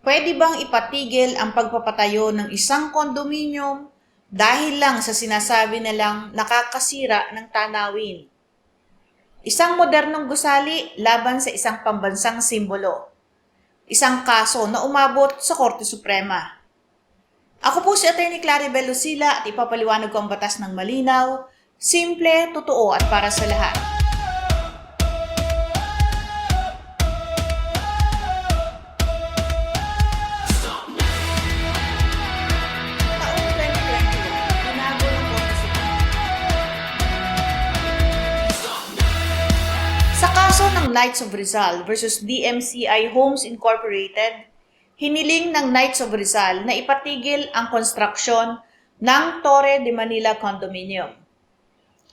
Pwede bang ipatigil ang pagpapatayo ng isang kondominium dahil lang sa sinasabi nilang nakakasira ng tanawin? Isang modernong gusali laban sa isang pambansang simbolo. Isang kaso na umabot sa Korte Suprema. Ako po si Atty. Claribel Lucila at ipapaliwanag ko ang batas ng malinaw, simple, totoo at para sa lahat. Taong 2021, binago ng Korte Suprema. Sa kaso ng Knights of Rizal versus DMCI Homes Incorporated, hiniling ng Knights of Rizal na ipatigil ang konstruksyon ng Torre de Manila Condominium.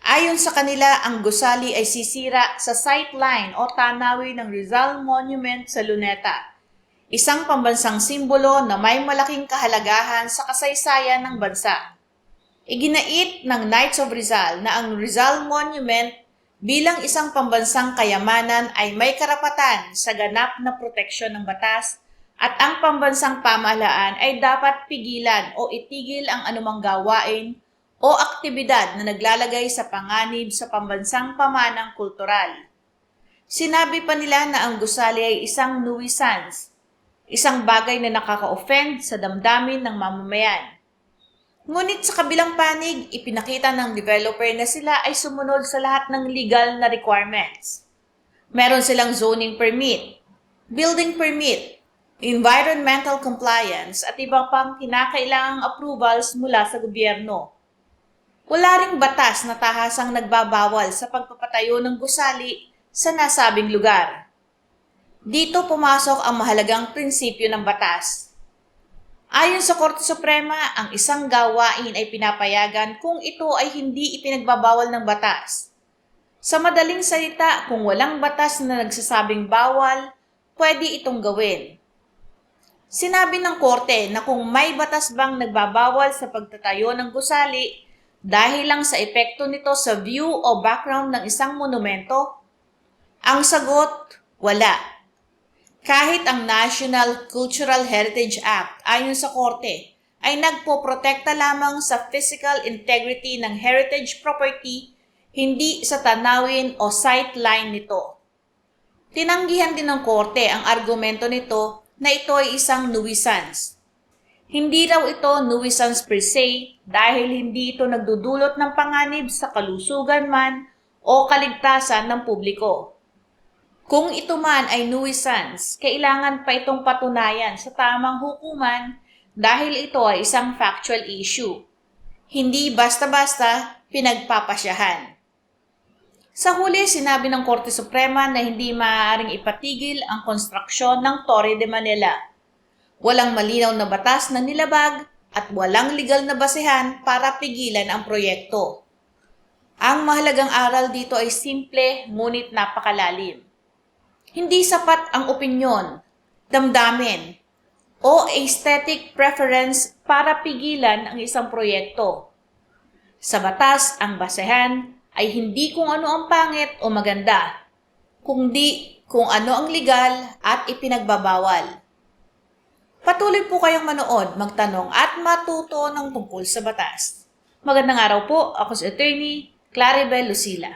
Ayon sa kanila, ang gusali ay sisira sa sightline o tanawin ng Rizal Monument sa Luneta, isang pambansang simbolo na may malaking kahalagahan sa kasaysayan ng bansa. Iginait ng Knights of Rizal na ang Rizal Monument bilang isang pambansang kayamanan ay may karapatan sa ganap na proteksyon ng batas at ang pambansang pamahalaan ay dapat pigilan o itigil ang anumang gawain o aktibidad na naglalagay sa panganib sa pambansang pamanang kultural. Sinabi pa nila na ang gusali ay isang nuisance, isang bagay na nakaka-offend sa damdamin ng mamamayan. Ngunit sa kabilang panig, ipinakita ng developer na sila ay sumunod sa lahat ng legal na requirements. Meron silang zoning permit, building permit, environmental compliance at iba pang kinakailangang approvals mula sa gobyerno. Wala ring batas na tahasang nagbabawal sa pagpapatayo ng gusali sa nasabing lugar. Dito pumasok ang mahalagang prinsipyo ng batas. Ayon sa Korte Suprema, ang isang gawain ay pinapayagan kung ito ay hindi ipinagbabawal ng batas. Sa madaling salita, kung walang batas na nagsasabing bawal, pwede itong gawin. Sinabi ng Korte na kung may batas bang nagbabawal sa pagtatayo ng gusali dahil lang sa epekto nito sa view o background ng isang monumento, ang sagot, wala. Kahit ang National Cultural Heritage Act ayon sa Korte ay nagpoprotekta lamang sa physical integrity ng heritage property, hindi sa tanawin o sightline nito. Tinanggihan din ng Korte ang argumento nito na ito ay isang nuisance. Hindi raw ito nuisance per se dahil hindi ito nagdudulot ng panganib sa kalusugan man o kaligtasan ng publiko. Kung ito man ay nuisance, kailangan pa itong patunayan sa tamang hukuman dahil ito ay isang factual issue. Hindi basta-basta pinagpapasyahan. Sa huli, sinabi ng Korte Suprema na hindi maaaring ipatigil ang konstruksyon ng Torre de Manila. Walang malinaw na batas na nilabag at walang legal na basehan para pigilan ang proyekto. Ang mahalagang aral dito ay simple ngunit napakalalim. Hindi sapat ang opinyon, damdamin, o aesthetic preference para pigilan ang isang proyekto. Sa batas, ang basehan ay hindi kung ano ang pangit o maganda, kundi kung ano ang legal at ipinagbabawal. Patuloy po kayong manood, magtanong at matuto ng tungkol sa batas. Magandang araw po, ako si Atty. Claribel Lucila.